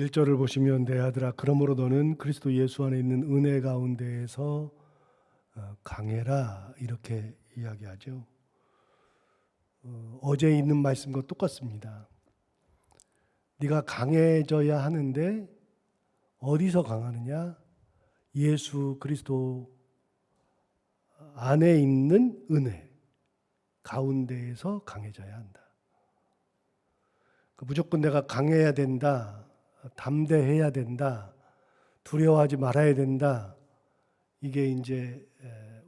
1절을 보시면 내 아들아 그러므로 너는 그리스도 예수 안에 있는 은혜 가운데에서 강해라 이렇게 이야기하죠. 어제 있는 말씀과 똑같습니다. 네가 강해져야 하는데 어디서 강하느냐? 예수 그리스도 안에 있는 은혜 가운데에서 강해져야 한다. 무조건 내가 강해야 된다, 담대해야 된다, 두려워하지 말아야 된다. 이게 이제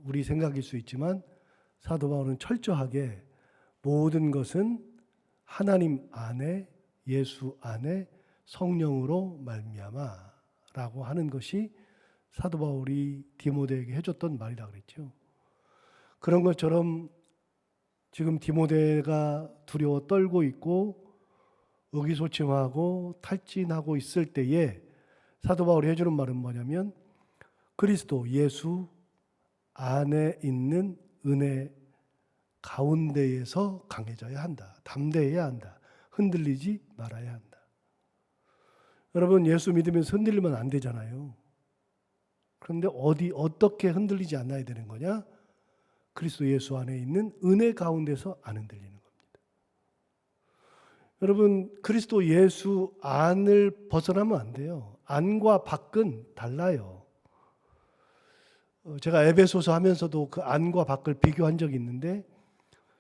우리 생각일 수 있지만 사도 바울은 철저하게 모든 것은 하나님 안에, 예수 안에 성령으로 말미암아라고 하는 것이 사도 바울이 디모데에게 해줬던 말이라 그랬죠. 그런 것처럼 지금 디모데가 두려워 떨고 있고 의기소침하고 탈진하고 있을 때에 사도 바울이 해주는 말은 뭐냐면 그리스도 예수 안에 있는 은혜 가운데에서 강해져야 한다. 담대해야 한다. 흔들리지 말아야 한다. 여러분, 예수 믿으면서 흔들리면 안 되잖아요. 그런데 어떻게 흔들리지 않아야 되는 거냐? 그리스도 예수 안에 있는 은혜 가운데서 안 흔들리는 겁니다. 여러분, 그리스도 예수 안을 벗어나면 안 돼요. 안과 밖은 달라요. 제가 에베소서 하면서도 그 안과 밖을 비교한 적이 있는데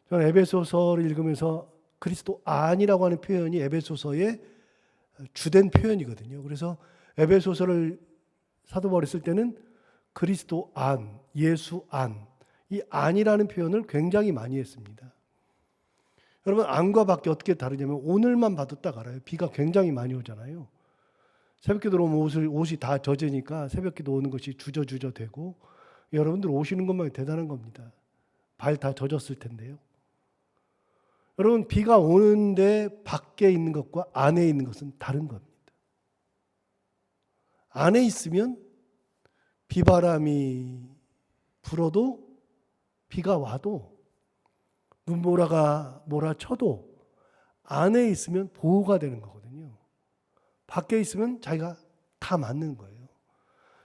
저는 에베소서를 읽으면서 그리스도 안이라고 하는 표현이 에베소서의 주된 표현이거든요. 그래서 에베소서를 사도 바울이 쓸 때는 그리스도 안, 예수 안, 이 안이라는 표현을 굉장히 많이 했습니다. 여러분, 안과 밖이 어떻게 다르냐면 오늘만 봐도 딱 알아요. 비가 굉장히 많이 오잖아요. 새벽기도 오면 옷이 다 젖으니까 새벽기도 오는 것이 주저주저 되고 여러분들 오시는 것만 대단한 겁니다. 발 다 젖었을 텐데요. 여러분, 비가 오는데 밖에 있는 것과 안에 있는 것은 다른 겁니다. 안에 있으면 비바람이 불어도 비가 와도 눈보라가 몰아쳐도 안에 있으면 보호가 되는 거거든요. 밖에 있으면 자기가 다 맞는 거예요.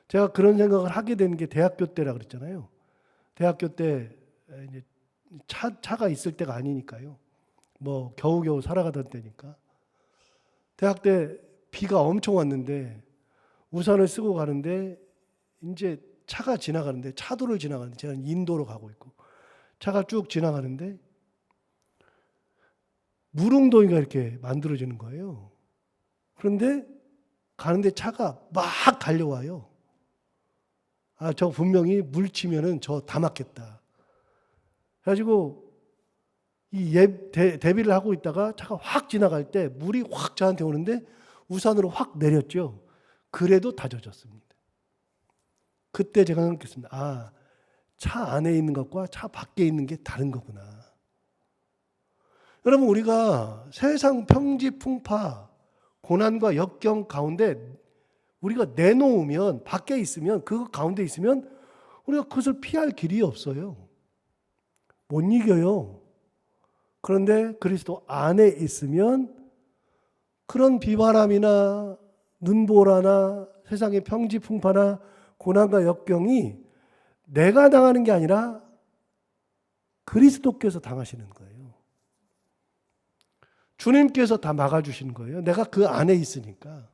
제가 그런 생각을 하게 된 게 대학교 때라 그랬잖아요. 대학교 때 이제 차가 있을 때가 아니니까요. 뭐 겨우겨우 살아가던 때니까. 대학 때 비가 엄청 왔는데 우산을 쓰고 가는데 이제 차가 지나가는데 차도를 지나가는데 제가 인도로 가고 있고 차가 쭉 지나가는데 물웅덩이가 이렇게 만들어지는 거예요. 그런데 가는데 차가 막 달려와요. 아, 저 분명히 물 치면은 저 다 맞겠다. 그래가지고 이 대비를 하고 있다가 차가 확 지나갈 때 물이 확 저한테 오는데 우산으로 확 내렸죠. 그래도 다 젖었습니다. 그때 제가 생각했습니다. 아, 차 안에 있는 것과 차 밖에 있는 게 다른 거구나. 여러분, 우리가 세상 평지풍파, 고난과 역경 가운데 우리가 내놓으면, 밖에 있으면, 그 가운데 있으면 우리가 그것을 피할 길이 없어요. 못 이겨요. 그런데 그리스도 안에 있으면 그런 비바람이나 눈보라나 세상의 평지풍파나 고난과 역경이 내가 당하는 게 아니라 그리스도께서 당하시는 거예요. 주님께서 다 막아주시는 거예요. 내가 그 안에 있으니까.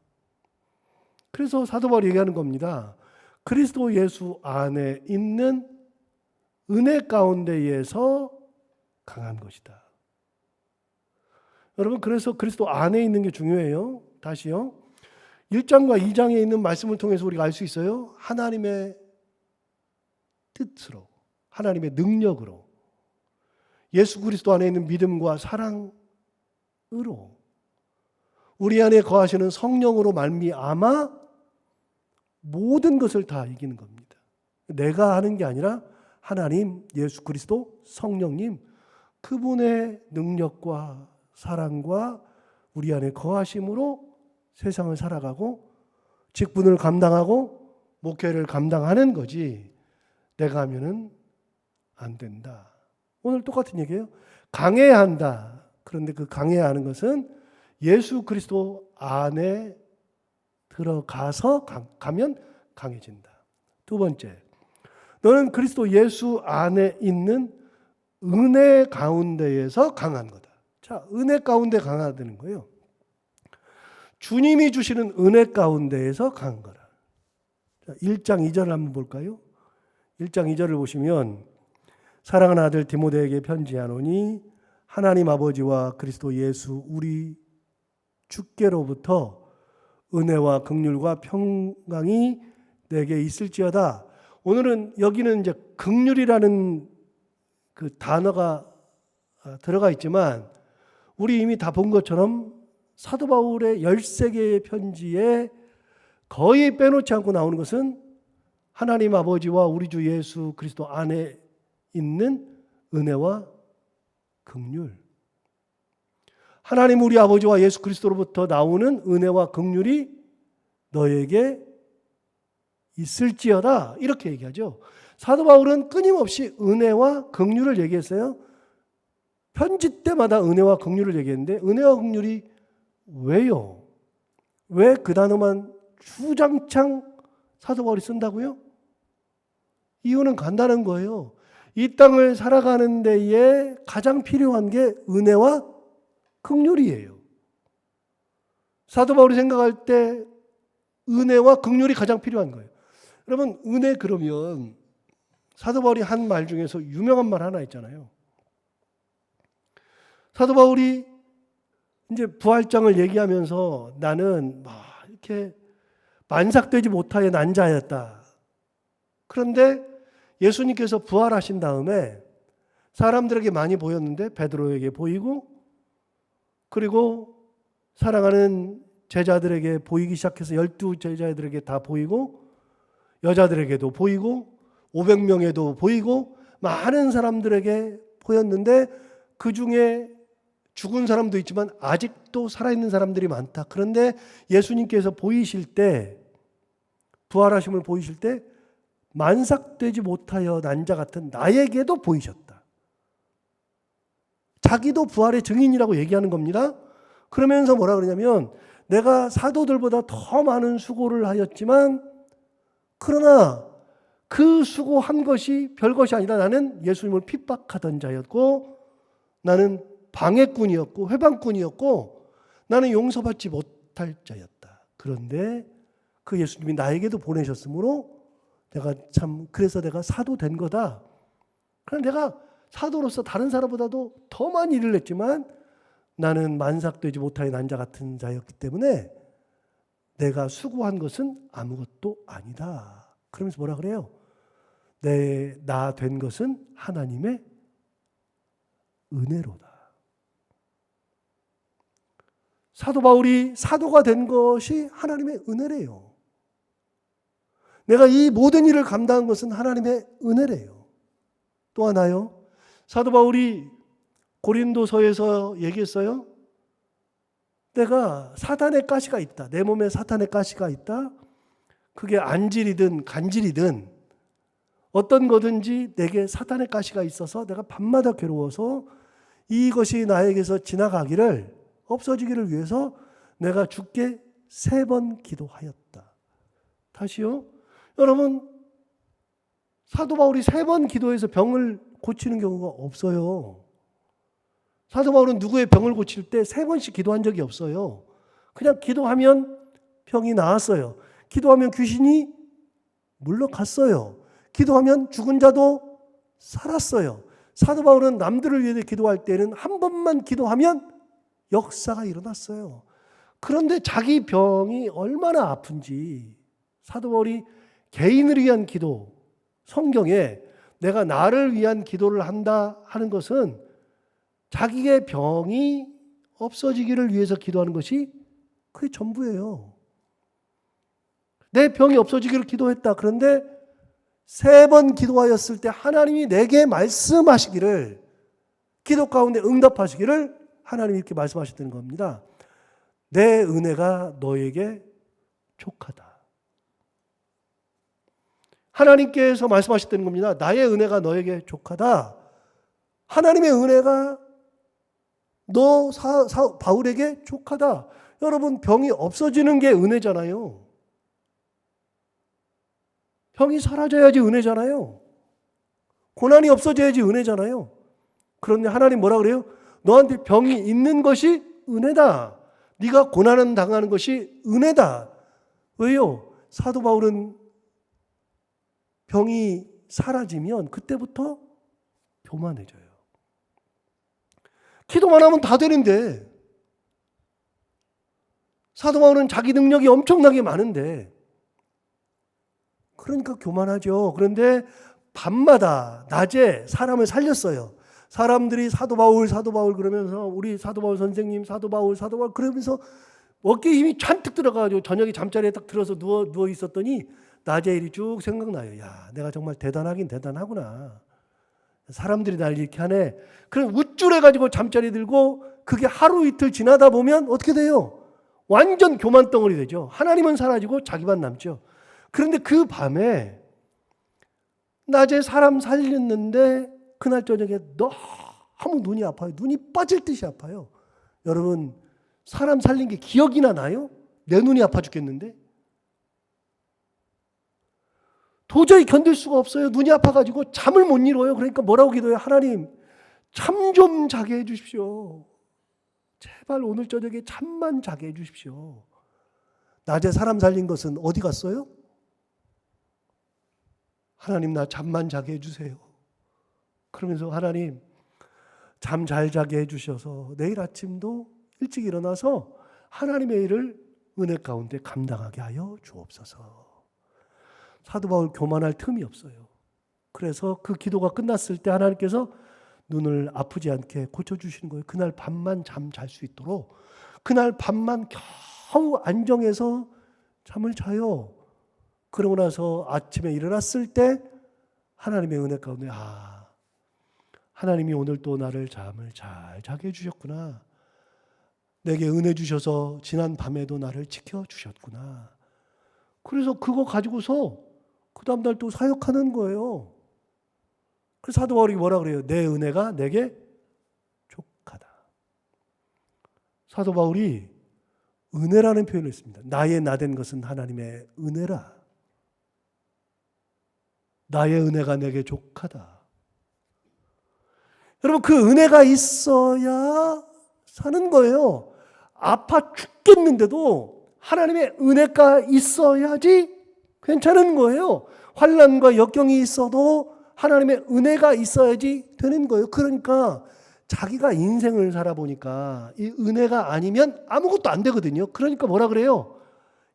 그래서 사도 바울이 얘기하는 겁니다. 그리스도 예수 안에 있는 은혜 가운데에서 강한 것이다. 여러분, 그래서 그리스도 안에 있는 게 중요해요. 다시요. 1장과 2장에 있는 말씀을 통해서 우리가 알 수 있어요. 하나님의 뜻으로, 하나님의 능력으로, 예수 그리스도 안에 있는 믿음과 사랑으로, 우리 안에 거하시는 성령으로 말미암아 모든 것을 다 이기는 겁니다. 내가 하는 게 아니라 하나님, 예수 그리스도, 성령님, 그분의 능력과 사랑과 우리 안에 거하심으로 세상을 살아가고 직분을 감당하고 목회를 감당하는 거지 내가 하면은 안 된다. 오늘 똑같은 얘기예요. 강해야 한다. 그런데 그 강해야 하는 것은 예수 그리스도 안에 들어가서 가면 강해진다. 두 번째, 너는 그리스도 예수 안에 있는 은혜 가운데에서 강한 거다. 자, 은혜 가운데 강하다는 거예요. 주님이 주시는 은혜 가운데에서 강한 거라. 자, 1장 2절을 한번 볼까요? 1장 2절을 보시면 사랑하는 아들 디모데에게 편지하노니 하나님 아버지와 그리스도 예수 우리 주께로부터 은혜와 긍휼과 평강이 내게 있을지어다. 오늘은 여기는 이제 긍휼이라는 그 단어가 들어가 있지만 우리 이미 다 본 것처럼 사도 바울의 13개의 편지에 거의 빼놓지 않고 나오는 것은 하나님 아버지와 우리 주 예수 그리스도 안에 있는 은혜와 긍휼. 하나님 우리 아버지와 예수 그리스도로부터 나오는 은혜와 긍휼이 너에게 있을지어다. 이렇게 얘기하죠. 사도 바울은 끊임없이 은혜와 긍휼을 얘기했어요. 편지 때마다 은혜와 긍휼을 얘기했는데 은혜와 긍휼이 왜요? 왜 그 단어만 주장창 사도 바울이 쓴다고요? 이유는 간단한 거예요. 이 땅을 살아가는 데에 가장 필요한 게 은혜와 긍휼이에요. 사도 바울이 생각할 때 은혜와 긍휼이 가장 필요한 거예요. 여러분, 은혜 그러면 사도 바울이 한 말 중에서 유명한 말 하나 있잖아요. 사도 바울이 이제 부활장을 얘기하면서 나는 이렇게 만삭되지 못하여 난 자였다. 그런데 예수님께서 부활하신 다음에 사람들에게 많이 보였는데 베드로에게 보이고 그리고 사랑하는 제자들에게 보이기 시작해서 12 제자들에게 다 보이고 여자들에게도 보이고 500명에도 보이고 많은 사람들에게 보였는데 그 중에 죽은 사람도 있지만 아직도 살아있는 사람들이 많다. 그런데 예수님께서 보이실 때 부활하심을 보이실 때 만삭되지 못하여 난 자 같은 나에게도 보이셨다. 자기도 부활의 증인이라고 얘기하는 겁니다. 그러면서 뭐라 그러냐면 내가 사도들보다 더 많은 수고를 하였지만 그러나 그 수고한 것이 별것이 아니라 나는 예수님을 핍박하던 자였고 나는 방해꾼이었고 회방꾼이었고 나는 용서받지 못할 자였다. 그런데 그 예수님이 나에게도 보내셨으므로 그래서 내가 사도 된 거다. 그럼 내가 사도로서 다른 사람보다도 더 많이 일을 했지만 나는 만삭되지 못하여 난 자 같은 자였기 때문에 내가 수고한 것은 아무것도 아니다. 그러면서 뭐라 그래요? 나 된 것은 하나님의 은혜로다. 사도 바울이 사도가 된 것이 하나님의 은혜래요. 내가 이 모든 일을 감당한 것은 하나님의 은혜래요. 또 하나요. 사도 바울이 고린도서에서 얘기했어요. 내가 사탄의 가시가 있다. 내 몸에 사탄의 가시가 있다. 그게 안질이든 간질이든 어떤 거든지 내게 사탄의 가시가 있어서 내가 밤마다 괴로워서 이것이 나에게서 지나가기를 없어지기를 위해서 내가 주께 3번 기도하였다. 다시요. 여러분, 사도 바울이 3번 기도해서 병을 고치는 경우가 없어요. 사도 바울은 누구의 병을 고칠 때 3번씩 기도한 적이 없어요. 그냥 기도하면 병이 나았어요. 기도하면 귀신이 물러갔어요. 기도하면 죽은 자도 살았어요. 사도 바울은 남들을 위해 기도할 때는 한 번만 기도하면 역사가 일어났어요. 그런데 자기 병이 얼마나 아픈지 사도 바울이 개인을 위한 기도, 성경에 내가 나를 위한 기도를 한다 하는 것은 자기의 병이 없어지기를 위해서 기도하는 것이 그게 전부예요. 내 병이 없어지기를 기도했다. 그런데 3번 기도하였을 때 하나님이 내게 말씀하시기를, 기도 가운데 응답하시기를 하나님이 이렇게 말씀하셨다는 겁니다. 내 은혜가 너에게 족하다. 하나님께서 말씀하셨다는 겁니다. 나의 은혜가 너에게 족하다. 하나님의 은혜가 바울에게 족하다. 여러분, 병이 없어지는 게 은혜잖아요. 병이 사라져야지 은혜잖아요. 고난이 없어져야지 은혜잖아요. 그런데 하나님 뭐라 그래요? 너한테 병이 있는 것이 은혜다. 네가 고난을 당하는 것이 은혜다. 왜요? 사도 바울은 병이 사라지면 그때부터 교만해져요. 기도만 하면 다 되는데, 사도 바울은 자기 능력이 엄청나게 많은데 그러니까 교만하죠. 그런데 밤마다 낮에 사람을 살렸어요. 사람들이 사도 바울 그러면서 우리 사도 바울 선생님 사도 바울 그러면서 어깨에 힘이 잔뜩 들어가가지고 저녁에 잠자리에 딱 들어서 누워 있었더니 낮에 일이 쭉 생각나요. 야, 내가 정말 대단하긴 대단하구나. 사람들이 날 이렇게 하네. 그럼 우쭐해가지고 잠자리 들고 그게 하루 이틀 지나다 보면 어떻게 돼요? 완전 교만 덩어리 되죠. 하나님은 사라지고 자기만 남죠. 그런데 그 밤에 낮에 사람 살렸는데 그날 저녁에 너무 눈이 아파요. 눈이 빠질 듯이 아파요. 여러분, 사람 살린 게 기억이나 나요? 내 눈이 아파 죽겠는데? 도저히 견딜 수가 없어요. 눈이 아파가지고 잠을 못 이뤄요. 그러니까 뭐라고 기도해요? 하나님, 잠 좀 자게 해주십시오. 제발 오늘 저녁에 잠만 자게 해주십시오. 낮에 사람 살린 것은 어디 갔어요? 하나님, 나 잠만 자게 해주세요. 그러면서 하나님, 잠 잘 자게 해주셔서 내일 아침도 일찍 일어나서 하나님의 일을 은혜 가운데 감당하게 하여 주옵소서. 사도 바울 교만할 틈이 없어요. 그래서 그 기도가 끝났을 때 하나님께서 눈을 아프지 않게 고쳐주시는 거예요. 그날 밤만 잠 잘 수 있도록 그날 밤만 겨우 안정해서 잠을 자요. 그러고 나서 아침에 일어났을 때 하나님의 은혜 가운데 하나님이 오늘 또 나를 잠을 잘 자게 해주셨구나. 내게 은혜 주셔서 지난 밤에도 나를 지켜주셨구나. 그래서 그거 가지고서 그 다음날 또 사역하는 거예요. 그래서 사도 바울이 뭐라 그래요? 내 은혜가 내게 족하다. 사도 바울이 은혜라는 표현을 했습니다. 나의 나된 것은 하나님의 은혜라. 나의 은혜가 내게 족하다. 여러분, 그 은혜가 있어야 사는 거예요. 아파 죽겠는데도 하나님의 은혜가 있어야지 괜찮은 거예요. 환난과 역경이 있어도 하나님의 은혜가 있어야지 되는 거예요. 그러니까 자기가 인생을 살아보니까 이 은혜가 아니면 아무것도 안 되거든요. 그러니까 뭐라 그래요?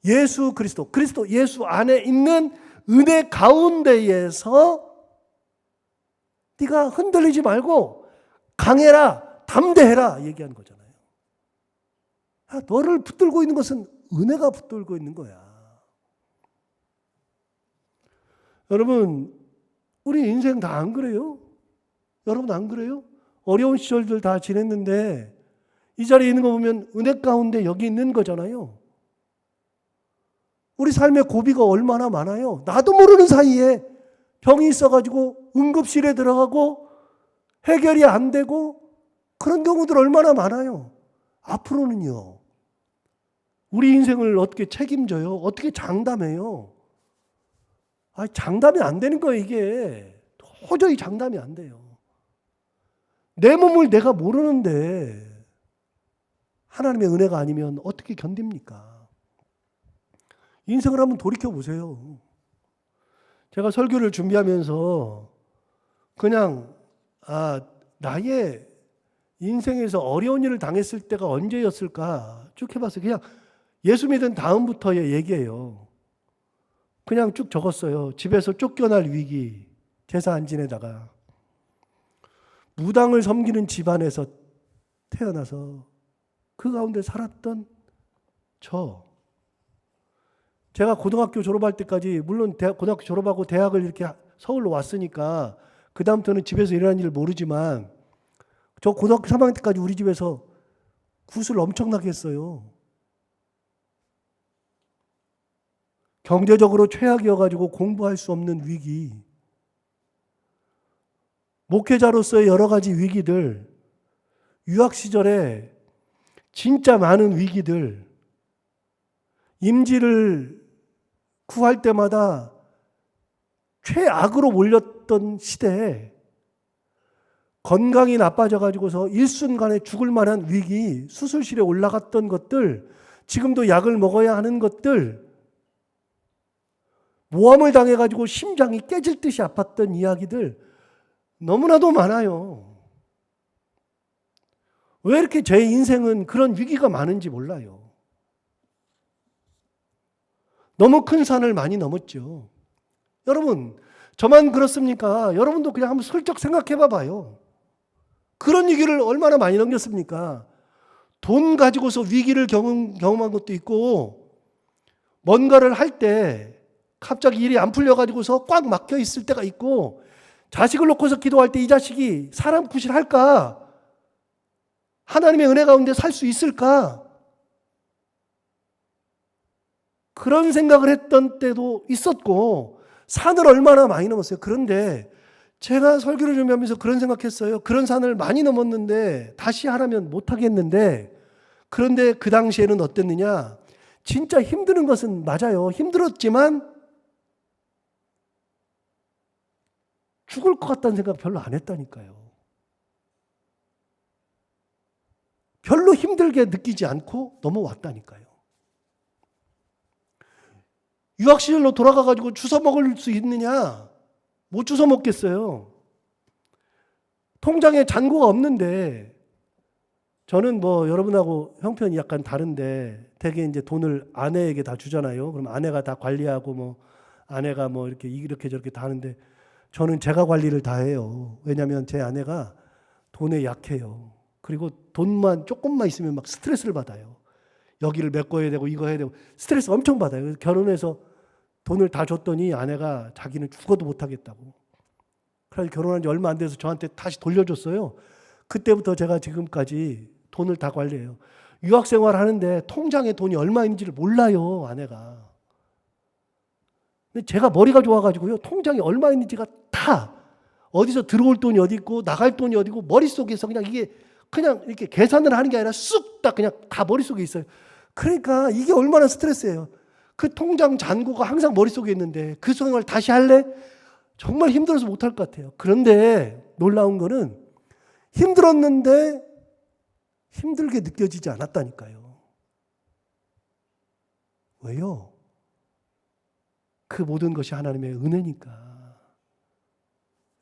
예수 그리스도 예수 안에 있는 은혜 가운데에서 네가 흔들리지 말고 강해라, 담대해라 얘기하는 거잖아요. 너를 붙들고 있는 것은 은혜가 붙들고 있는 거야. 여러분, 우리 인생 다 안 그래요? 여러분 안 그래요? 어려운 시절들 다 지냈는데 이 자리에 있는 거 보면 은혜 가운데 여기 있는 거잖아요. 우리 삶의 고비가 얼마나 많아요. 나도 모르는 사이에 병이 있어가지고 응급실에 들어가고 해결이 안 되고 그런 경우들 얼마나 많아요. 앞으로는요. 우리 인생을 어떻게 책임져요? 어떻게 장담해요? 장담이 안 되는 거예요, 이게. 도저히 장담이 안 돼요. 내 몸을 내가 모르는데 하나님의 은혜가 아니면 어떻게 견딥니까? 인생을 한번 돌이켜 보세요. 제가 설교를 준비하면서 그냥 나의 인생에서 어려운 일을 당했을 때가 언제였을까 쭉 해봤어요. 그냥 예수 믿은 다음부터의 얘기예요. 그냥 쭉 적었어요. 집에서 쫓겨날 위기, 제사 안 지내다가 무당을 섬기는 집안에서 태어나서 그 가운데 살았던 제가 고등학교 졸업할 때까지 물론 고등학교 졸업하고 대학을 이렇게 서울로 왔으니까 그 다음부터는 집에서 일어난 일을 모르지만 저 고등학교 3학년 때까지 우리 집에서 굿을 엄청나게 했어요. 경제적으로 최악이어가지고 공부할 수 없는 위기, 목회자로서의 여러 가지 위기들, 유학 시절에 진짜 많은 위기들, 임지를 구할 때마다 최악으로 몰렸던 시대에 건강이 나빠져가지고서 일순간에 죽을 만한 위기, 수술실에 올라갔던 것들, 지금도 약을 먹어야 하는 것들, 모함을 당해가지고 심장이 깨질 듯이 아팠던 이야기들 너무나도 많아요. 왜 이렇게 제 인생은 그런 위기가 많은지 몰라요. 너무 큰 산을 많이 넘었죠. 여러분, 저만 그렇습니까? 여러분도 그냥 한번 슬쩍 생각해 봐봐요. 그런 위기를 얼마나 많이 넘겼습니까? 돈 가지고서 위기를 경험한 것도 있고, 뭔가를 할 때 갑자기 일이 안 풀려가지고서 꽉 막혀 있을 때가 있고, 자식을 놓고서 기도할 때 이 자식이 사람 구실할까? 하나님의 은혜 가운데 살 수 있을까? 그런 생각을 했던 때도 있었고, 산을 얼마나 많이 넘었어요. 그런데 제가 설교를 준비하면서 그런 생각했어요. 그런 산을 많이 넘었는데 다시 하라면 못하겠는데, 그런데 그 당시에는 어땠느냐? 진짜 힘드는 것은 맞아요. 힘들었지만 죽을 것 같다는 생각 별로 안 했다니까요. 별로 힘들게 느끼지 않고 넘어왔다니까요. 유학 시절로 돌아가가지고 주워 먹을 수 있느냐? 못 주워 먹겠어요. 통장에 잔고가 없는데, 저는 뭐 여러분하고 형편이 약간 다른데 되게 이제 돈을 아내에게 다 주잖아요. 그럼 아내가 다 관리하고 뭐 아내가 뭐 이렇게 저렇게 다 하는데, 저는 제가 관리를 다 해요. 왜냐하면 제 아내가 돈에 약해요. 그리고 돈만 조금만 있으면 막 스트레스를 받아요. 여기를 메꿔야 되고 이거 해야 되고 스트레스 엄청 받아요. 그래서 결혼해서 돈을 다 줬더니 아내가 자기는 죽어도 못하겠다고. 그래서 결혼한 지 얼마 안 돼서 저한테 다시 돌려줬어요. 그때부터 제가 지금까지 돈을 다 관리해요. 유학생활 하는데 통장에 돈이 얼마 있는지를 몰라요, 아내가. 근데 제가 머리가 좋아가지고요, 통장에 얼마 있는지가 다, 어디서 들어올 돈이 어디 있고 나갈 돈이 어디고 머릿속에서 그냥 이게 그냥 이렇게 계산을 하는 게 아니라 쑥 딱 그냥 다 머릿속에 있어요. 그러니까 이게 얼마나 스트레스예요. 그 통장 잔고가 항상 머릿속에 있는데 그 생활 다시 할래? 정말 힘들어서 못할 것 같아요. 그런데 놀라운 거는 힘들었는데 힘들게 느껴지지 않았다니까요. 왜요? 그 모든 것이 하나님의 은혜니까.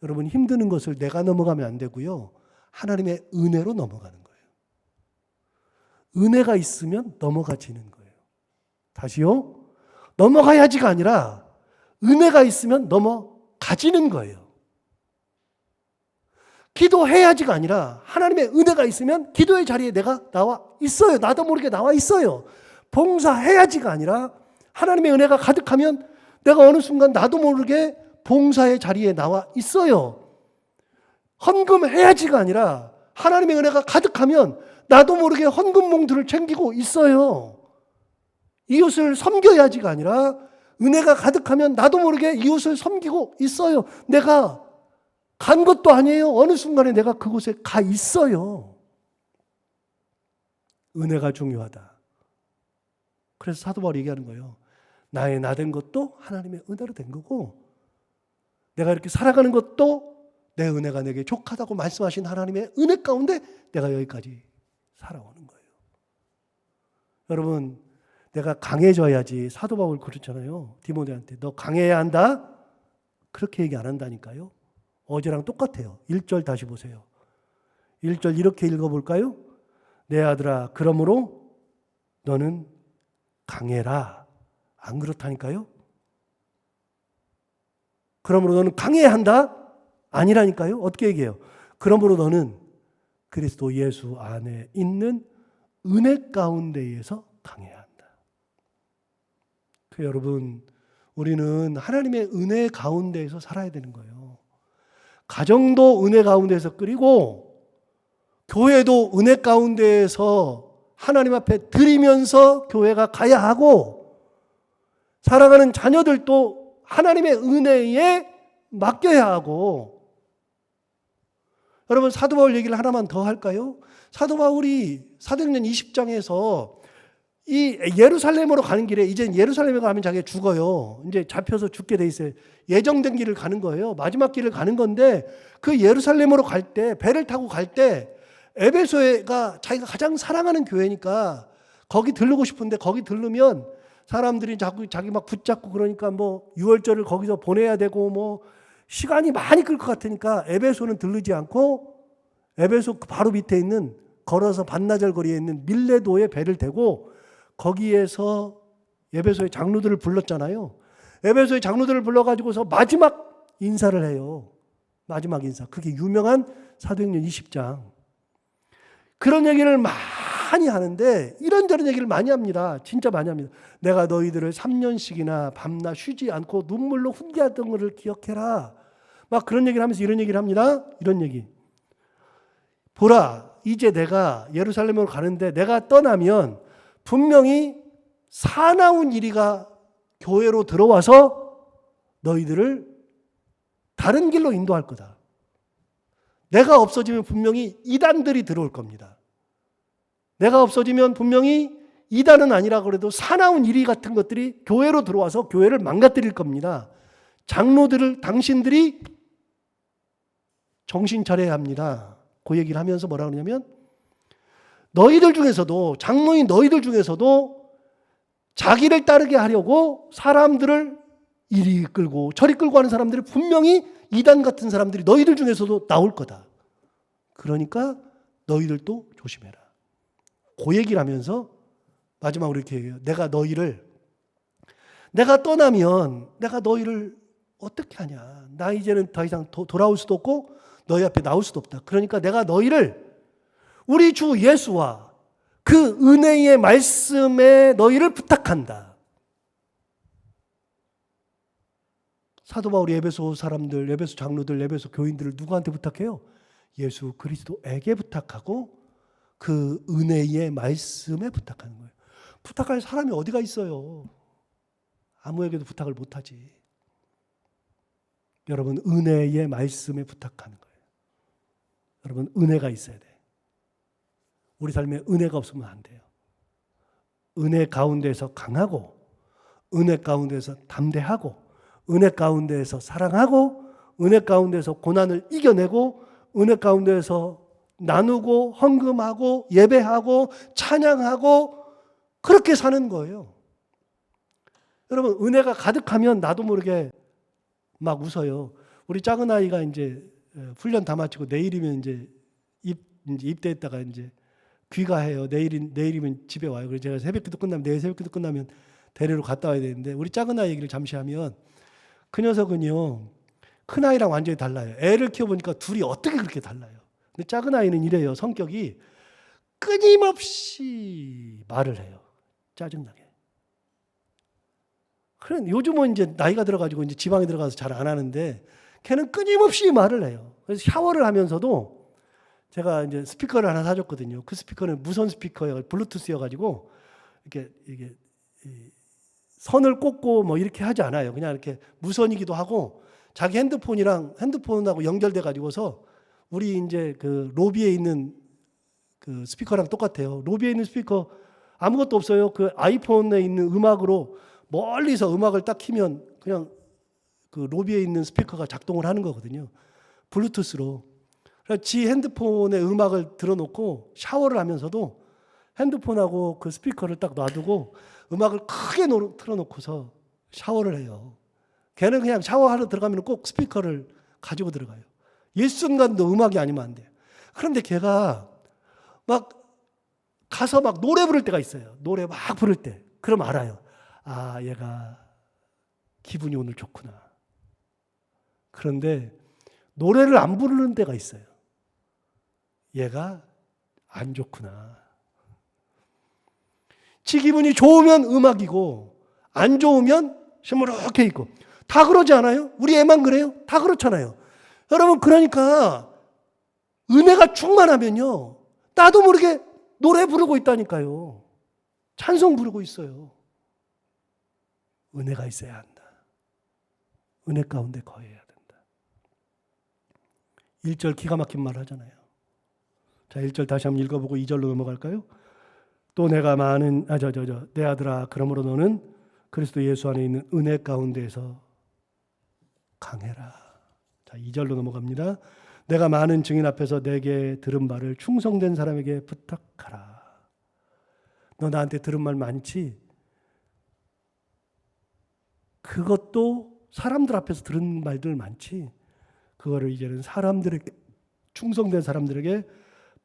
여러분, 힘드는 것을 내가 넘어가면 안 되고요, 하나님의 은혜로 넘어가는 거예요. 은혜가 있으면 넘어가지는 거예요. 다시요? 넘어가야지가 아니라 은혜가 있으면 넘어가지는 거예요. 기도해야지가 아니라 하나님의 은혜가 있으면 기도의 자리에 내가 나와 있어요. 나도 모르게 나와 있어요. 봉사해야지가 아니라 하나님의 은혜가 가득하면 내가 어느 순간 나도 모르게 봉사의 자리에 나와 있어요. 헌금해야지가 아니라 하나님의 은혜가 가득하면 나도 모르게 헌금 봉투를 챙기고 있어요. 이웃을 섬겨야지가 아니라 은혜가 가득하면 나도 모르게 이웃을 섬기고 있어요. 내가 간 것도 아니에요. 어느 순간에 내가 그곳에 가 있어요. 은혜가 중요하다. 그래서 사도 바울이 얘기하는 거예요. 나의 나 된 것도 하나님의 은혜로 된 거고, 내가 이렇게 살아가는 것도 내 은혜가 내게 족하다고 말씀하신 하나님의 은혜 가운데 내가 여기까지 살아오는 거예요. 여러분, 내가 강해져야지. 사도 바울 그렇잖아요. 디모데한테 너 강해야 한다. 그렇게 얘기 안 한다니까요. 어제랑 똑같아요. 1절 다시 보세요. 1절 이렇게 읽어볼까요? 내 아들아, 그러므로 너는 강해라. 안 그렇다니까요? 그러므로 너는 강해야 한다? 아니라니까요? 어떻게 얘기해요? 그러므로 너는 그리스도 예수 안에 있는 은혜 가운데에서 강해야 한다. 여러분, 우리는 하나님의 은혜 가운데에서 살아야 되는 거예요. 가정도 은혜 가운데에서 끓이고, 교회도 은혜 가운데에서 하나님 앞에 드리면서 교회가 가야 하고, 살아가는 자녀들도 하나님의 은혜에 맡겨야 하고. 여러분, 사도 바울 얘기를 하나만 더 할까요? 사도 바울이 사도행전 20장에서 이 예루살렘으로 가는 길에 이제 예루살렘에 가면 자기가 죽어요. 이제 잡혀서 죽게 돼 있어요. 예정된 길을 가는 거예요. 마지막 길을 가는 건데 그 예루살렘으로 갈 때 배를 타고 갈 때 에베소가 자기가 가장 사랑하는 교회니까 거기 들르고 싶은데 거기 들르면 사람들이 자기 막 붙잡고 그러니까 뭐 유월절을 거기서 보내야 되고 뭐 시간이 많이 끌 것 같으니까 에베소는 들르지 않고 에베소 바로 밑에 있는 걸어서 반나절 거리에 있는 밀레도에 배를 대고 거기에서 에베소의 장로들을 불렀잖아요. 에베소의 장로들을 불러가지고서 마지막 인사를 해요. 마지막 인사. 그게 유명한 사도행전 20장. 그런 얘기를 많이 하는데 이런저런 얘기를 많이 합니다. 진짜 많이 합니다. 내가 너희들을 3년씩이나 밤낮 쉬지 않고 눈물로 훈계했던 것을 기억해라. 막 그런 얘기를 하면서 이런 얘기를 합니다. 이런 얘기. 보라, 이제 내가 예루살렘으로 가는데 내가 떠나면 분명히 사나운 이리가 교회로 들어와서 너희들을 다른 길로 인도할 거다. 내가 없어지면 분명히 이단들이 들어올 겁니다. 내가 없어지면 분명히 이단은 아니라 그래도 사나운 이리 같은 것들이 교회로 들어와서 교회를 망가뜨릴 겁니다. 장로들을 당신들이 정신 차려야 합니다. 그 얘기를 하면서 뭐라 그러냐면 너희들 중에서도 장로인 너희들 중에서도 자기를 따르게 하려고 사람들을 이리 끌고 저리 끌고 하는 사람들이 분명히 이단 같은 사람들이 너희들 중에서도 나올 거다. 그러니까 너희들도 조심해라. 그 얘기를 하면서 마지막으로 이렇게 얘기해요. 내가 떠나면 내가 너희를 어떻게 하냐. 나 이제는 더 이상 돌아올 수도 없고 너희 앞에 나올 수도 없다. 그러니까 내가 너희를 우리 주 예수와 그 은혜의 말씀에 너희를 부탁한다. 사도 바울이 에베소 사람들, 에베소 장로들, 에베소 교인들을 누구한테 부탁해요? 예수 그리스도에게 부탁하고 그 은혜의 말씀에 부탁하는 거예요. 부탁할 사람이 어디가 있어요? 아무에게도 부탁을 못하지. 여러분 은혜의 말씀에 부탁하는 거예요. 여러분 은혜가 있어야 돼. 우리 삶에 은혜가 없으면 안 돼요. 은혜 가운데서 강하고 은혜 가운데서 담대하고 은혜 가운데서 사랑하고 은혜 가운데서 고난을 이겨내고 은혜 가운데서 나누고 헌금하고 예배하고 찬양하고 그렇게 사는 거예요. 여러분 은혜가 가득하면 나도 모르게 막 웃어요. 우리 작은 아이가 이제 훈련 다 마치고 내일이면 이제 입대했다가 이제 귀가해요. 내일이면 집에 와요. 그래서 제가 새벽기도 끝나면 내일 새벽기도 끝나면 데리러 갔다 와야 되는데 우리 작은 아이 얘기를 잠시 하면 그 녀석은요 큰 아이랑 완전히 달라요. 애를 키워보니까 둘이 어떻게 그렇게 달라요. 근데 작은 아이는 이래요. 성격이 끊임없이 말을 해요. 짜증나게. 그래 요즘은 이제 나이가 들어가지고 이제 지방에 들어가서 잘 안 하는데 걔는 끊임없이 말을 해요. 그래서 샤워를 하면서도 제가 이제 스피커를 하나 사줬거든요. 그 스피커는 무선 스피커예요. 블루투스여가지고 이게 선을 꽂고 뭐 이렇게 하지 않아요. 그냥 이렇게 무선이기도 하고 자기 핸드폰하고 연결돼 가지고서 우리 이제 그 로비에 있는 그 스피커랑 똑같아요. 로비에 있는 스피커 아무것도 없어요. 그 아이폰에 있는 음악으로 멀리서 음악을 딱 키면 그냥 그 로비에 있는 스피커가 작동을 하는 거거든요. 블루투스로. 그래서 지 핸드폰에 음악을 들어놓고 샤워를 하면서도 핸드폰하고 그 스피커를 딱 놔두고 음악을 크게 틀어놓고서 샤워를 해요. 걔는 그냥 샤워하러 들어가면 꼭 스피커를 가지고 들어가요. 일순간도 음악이 아니면 안 돼요. 그런데 걔가 막 가서 막 노래 부를 때가 있어요. 노래 막 부를 때. 그럼 알아요. 아, 얘가 기분이 오늘 좋구나. 그런데 노래를 안 부르는 때가 있어요. 얘가 안 좋구나. 지 기분이 좋으면 음악이고 안 좋으면 시무룩해 있고 다 그러지 않아요? 우리 애만 그래요? 다 그렇잖아요. 여러분 그러니까 은혜가 충만하면요 나도 모르게 노래 부르고 있다니까요. 찬송 부르고 있어요. 은혜가 있어야 한다. 은혜 가운데 거해야 된다. 1절 기가 막힌 말 하잖아요. 자, 1절 다시 한번 읽어보고 2절로 넘어갈까요? 또 내가 많은 내 아들아 그러므로 너는 그리스도 예수 안에 있는 은혜 가운데에서 강해라. 자, 2절로 넘어갑니다. 내가 많은 증인 앞에서 내게 들은 말을 충성된 사람에게 부탁하라. 너 나한테 들은 말 많지? 그것도 사람들 앞에서 들은 말들 많지? 그거를 이제는 사람들에게, 충성된 사람들에게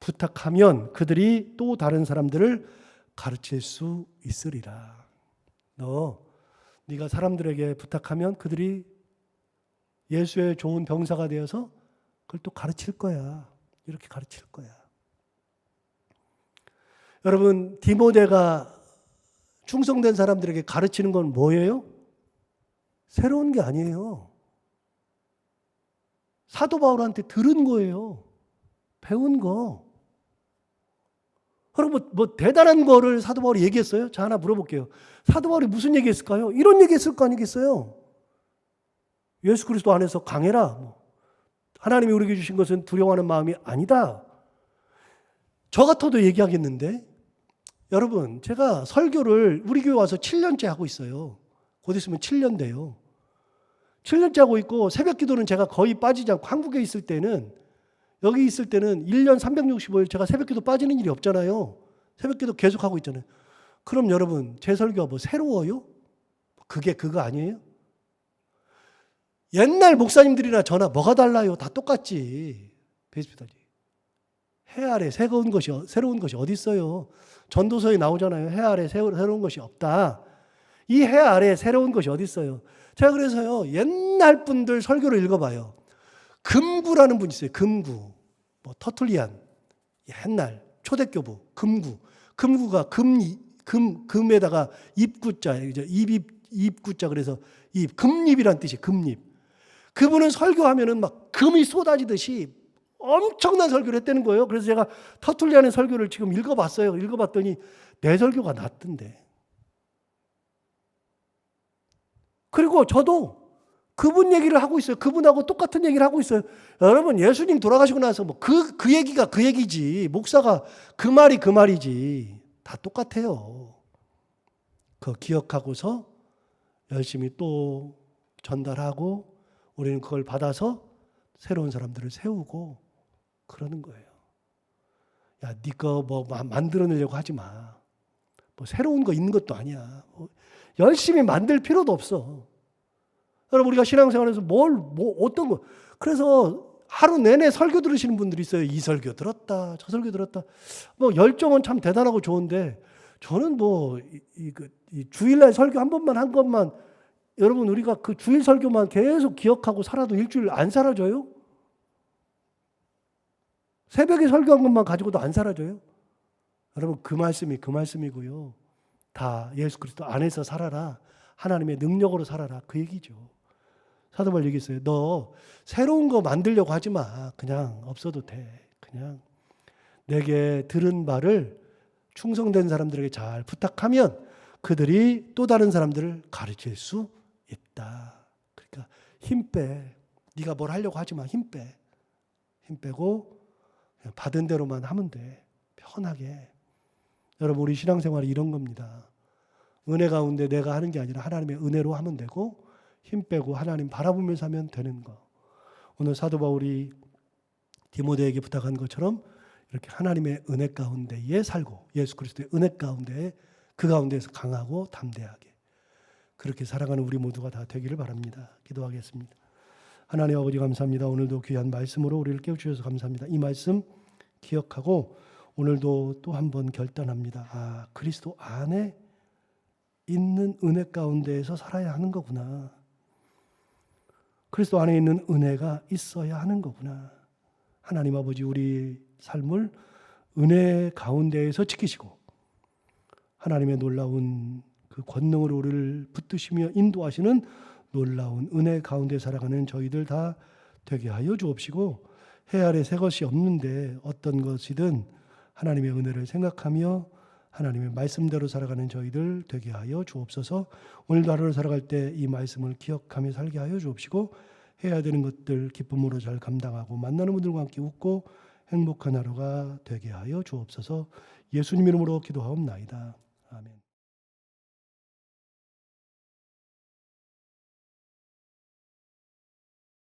부탁하면 그들이 또 다른 사람들을 가르칠 수 있으리라. 네가 사람들에게 부탁하면 그들이 예수의 좋은 병사가 되어서 그걸 또 가르칠 거야. 이렇게 가르칠 거야. 여러분, 디모데가 충성된 사람들에게 가르치는 건 뭐예요? 새로운 게 아니에요. 사도 바울한테 들은 거예요. 배운 거. 여러분, 뭐 대단한 거를 사도 바울이 얘기했어요? 자, 하나 물어볼게요. 사도 바울이 무슨 얘기했을까요? 이런 얘기했을 거 아니겠어요? 예수 그리스도 안에서 강해라. 하나님이 우리에게 주신 것은 두려워하는 마음이 아니다. 저 같아도 얘기하겠는데, 여러분, 제가 설교를 우리 교회 와서 7년째 하고 있어요. 곧 있으면 7년 돼요. 7년째 하고 있고, 새벽 기도는 제가 거의 빠지지 않고, 한국에 있을 때는, 여기 있을 때는 1년 365일 제가 새벽 기도 빠지는 일이 없잖아요. 새벽 기도 계속 하고 있잖아요. 그럼 여러분, 제 설교가 뭐 새로워요? 그게 그거 아니에요? 옛날 목사님들이나 저나 뭐가 달라요? 다 똑같지. 베이스피다지. 해 아래 새로운 것이 어디 있어요? 전도서에 나오잖아요. 해 아래 새로운 것이 없다. 이 해 아래 새로운 것이 어디 있어요? 제가 그래서요, 옛날 분들 설교를 읽어봐요. 금구라는 분 있어요. 금구. 뭐 터툴리안. 옛날 초대교부. 금구. 금구가 금에다가 입구자. 입구자 그래서 금잎이란 뜻이에요. 금잎. 그분은 설교하면은 막 금이 쏟아지듯이 엄청난 설교를 했다는 거예요. 그래서 제가 터툴리안의 설교를 지금 읽어봤어요. 읽어봤더니 내 설교가 낫던데. 그리고 저도 그분 얘기를 하고 있어요. 그분하고 똑같은 얘기를 하고 있어요. 여러분, 예수님 돌아가시고 나서 뭐 그 얘기가 그 얘기지. 목사가 그 말이 그 말이지. 다 똑같아요. 그거 기억하고서 열심히 또 전달하고 우리는 그걸 받아서 새로운 사람들을 세우고 그러는 거예요. 야, 네 거 뭐 만들어내려고 하지 마. 뭐 새로운 거 있는 것도 아니야. 열심히 만들 필요도 없어. 여러분, 우리가 신앙생활에서 어떤 거. 그래서 하루 내내 설교 들으시는 분들이 있어요. 이 설교 들었다, 저 설교 들었다. 뭐 열정은 참 대단하고 좋은데 저는 이 주일날 설교 한 번만 한 것만 여러분, 우리가 그 주일 설교만 계속 기억하고 살아도 일주일 안 사라져요? 새벽에 설교한 것만 가지고도 안 사라져요? 여러분, 그 말씀이 그 말씀이고요. 다 예수 그리스도 안에서 살아라. 하나님의 능력으로 살아라. 그 얘기죠. 사도 바울 얘기했어요. 너 새로운 거 만들려고 하지 마. 그냥 없어도 돼. 그냥 내게 들은 말을 충성된 사람들에게 잘 부탁하면 그들이 또 다른 사람들을 가르칠 수 있다. 그러니까 힘 빼. 네가 뭘 하려고 하지 마. 힘 빼. 힘 빼고 그냥 받은 대로만 하면 돼. 편하게. 여러분, 우리 신앙생활이 이런 겁니다. 은혜 가운데 내가 하는 게 아니라 하나님의 은혜로 하면 되고 힘 빼고 하나님 바라보면서 하면 되는 거. 오늘 사도 바울이 디모데에게 부탁한 것처럼 이렇게 하나님의 은혜 가운데에 살고 예수 그리스도의 은혜 가운데 그 가운데에서 강하고 담대하게 그렇게 살아가는 우리 모두가 다 되기를 바랍니다. 기도하겠습니다. 하나님 아버지 감사합니다. 오늘도 귀한 말씀으로 우리를 깨워주셔서 감사합니다. 이 말씀 기억하고 오늘도 또 한 번 결단합니다. 그리스도 안에 있는 은혜 가운데에서 살아야 하는 거구나. 그리스도 안에 있는 은혜가 있어야 하는 거구나. 하나님 아버지, 우리 삶을 은혜 가운데에서 지키시고 하나님의 놀라운 그 권능으로 우리를 붙드시며 인도하시는 놀라운 은혜 가운데 살아가는 저희들 다 되게 하여 주옵시고 해 아래 새 것이 없는데 어떤 것이든 하나님의 은혜를 생각하며 하나님의 말씀대로 살아가는 저희들 되게 하여 주옵소서. 오늘도 하루를 살아갈 때 이 말씀을 기억하며 살게 하여 주옵시고 해야 되는 것들 기쁨으로 잘 감당하고 만나는 분들과 함께 웃고 행복한 하루가 되게 하여 주옵소서. 예수님 이름으로 기도하옵나이다.